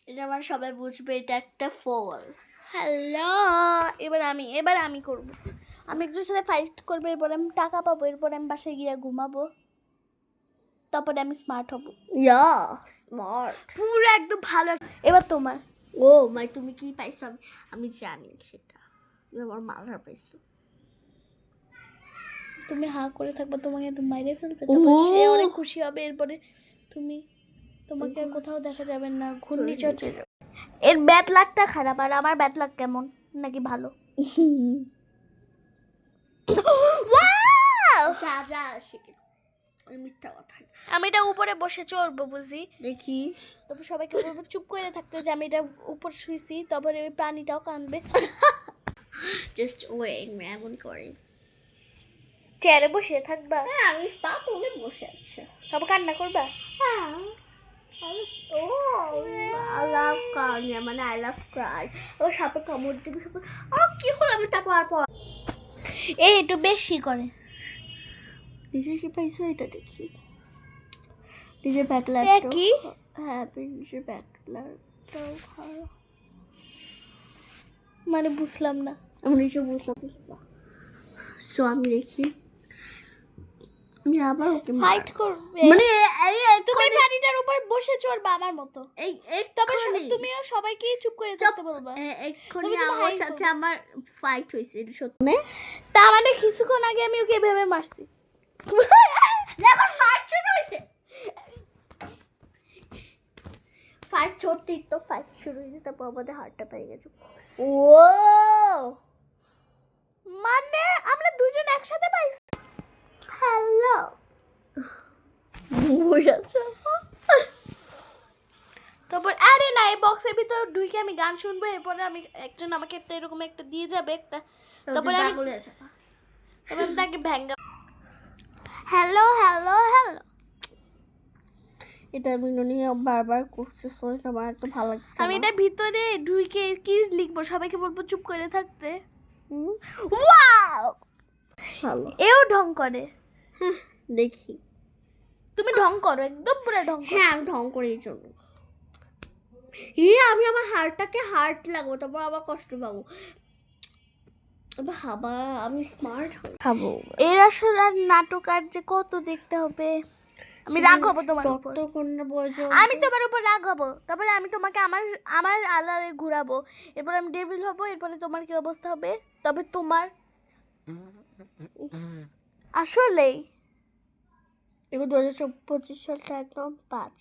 এটা আবার সবাই বুঝবে এটা একটা ফল। হ্যালো, এবার আমি করব। আমি একজনের সাথে ফাইট করবো, এরপরে আমি টাকা পাবো, এরপরে আমি বাসায় গিয়ে ঘুমাবো, তারপরে আমি স্মার্ট হব। ইয়া স্মার্ট। পুরো একদম ভালো। এবার তোমার। ও মাই, তুমি কি পাইছো? আমি জানি সেটা। তুমি আমার মাথার পাইছো। তুমি হাঁ করে থাকবে, তোমাকে একদম মাইরে ফেলবে, তারপর সে অনেক খুশি হবে, এরপরে তোমাকে আর কোথাও দেখা যাবে না, ঘূর্ণিঝড় চলে যাবে। এর ব্যাড লাকটা খারাপ, আর আমার ব্যাড লাক কেমন নাকি ভালো? যা যা শিখে মিথ্যা কথা। আমি এটা উপরে বসে চড়বো বুঝি, দেখি। তারপর সবাইকে বলবো চুপ করে থাকতে যে আমি এটা উপর শুয়েছি, তারপরে ওই প্রাণীটাও কাঁদবে। জাস্ট ওয়েট, এমন করে। চেয়ারে বসে থাকবা, হ্যাঁ, আমি পা তুলে বসে আছি। তারপর কান্না করবা। হ্যাঁ, ও আই লাভ কান্না, মানে আই লাভ ক্রাই। ও সাপে কামড় দিবে, সাপে কি হলো? আমি তারপর আর পর এই একটু বেশি করে। নিজে কি পাইছো এটা দেখি। নিজের ব্যাকলার কি? হ্যাঁ, নিজের ব্যাকলারটাও ভালো। মানে বুঝলাম না। আমি নিজে বুঝলাম। সো আমি দেখি, আমি আবার ওকে ফাইট করবে, মানে তুমি প্রাণীটার উপর বসে চড়বা আমার মতো। এই তবে তুমিও সবাইকে চুপ করে থাকতে বলবা। এক্ষুনি আমার সাথে আমার ফাইট হয়েছে, এটা সত্যি। তা মানে কিছুক্ষণ আগে আমি ওকে ভেবে মারছি। এখন ফাইট শুরু হয়েছে। ফাইট সত্যি তো ফাইট শুরু হয়েছে, তারপর আমাদের হার্টটা পেয়ে গেছে। ও মানে আমরা দুজন একসাথে পাইছি। হ্যালো তারপর আরে না, এই বক্সের ভিতর ঢুকে আমি গান শুনবো, এরপরে আমি একজন আমাকে একটা এরকম একটা দিয়ে যাবে একটা, তারপরে আমি তাকে ভেঙ্গা। হ্যালো হ্যালো হ্যালো, এটা আমি নিয়ে বারবার করতে আমার এত ভালো লাগছে। আমি এটা ভিতরে ঢুকে কি লিখবো, সবাইকে বলবো চুপ করে থাকতে। ওয়াও, ভালো। এও ঢং করে। দেখি, তুমি ঢং করো, একদম পুরো ঢং করো। হ্যাঁ আমি ঢং করি এই জন্য। আমি আমার হার্টটাকে হার্ট লাগবো, তারপর আবার কষ্ট পাবো। হাবা, আমি স্মার্ট খাবো। এর আসলে আর নাটক আর যে কত দেখতে হবে। আমি রাগ হবো তোমার উপর, আমি তোমার উপর রাগ হবো, তারপরে আমি তোমাকে আমার আমার আলারে ঘুরাবো, এরপর আমি ডেভিল হবো, এরপরে তোমার কি অবস্থা হবে? তবে তোমার আসলেই এবার 2025 সালটা একদম 5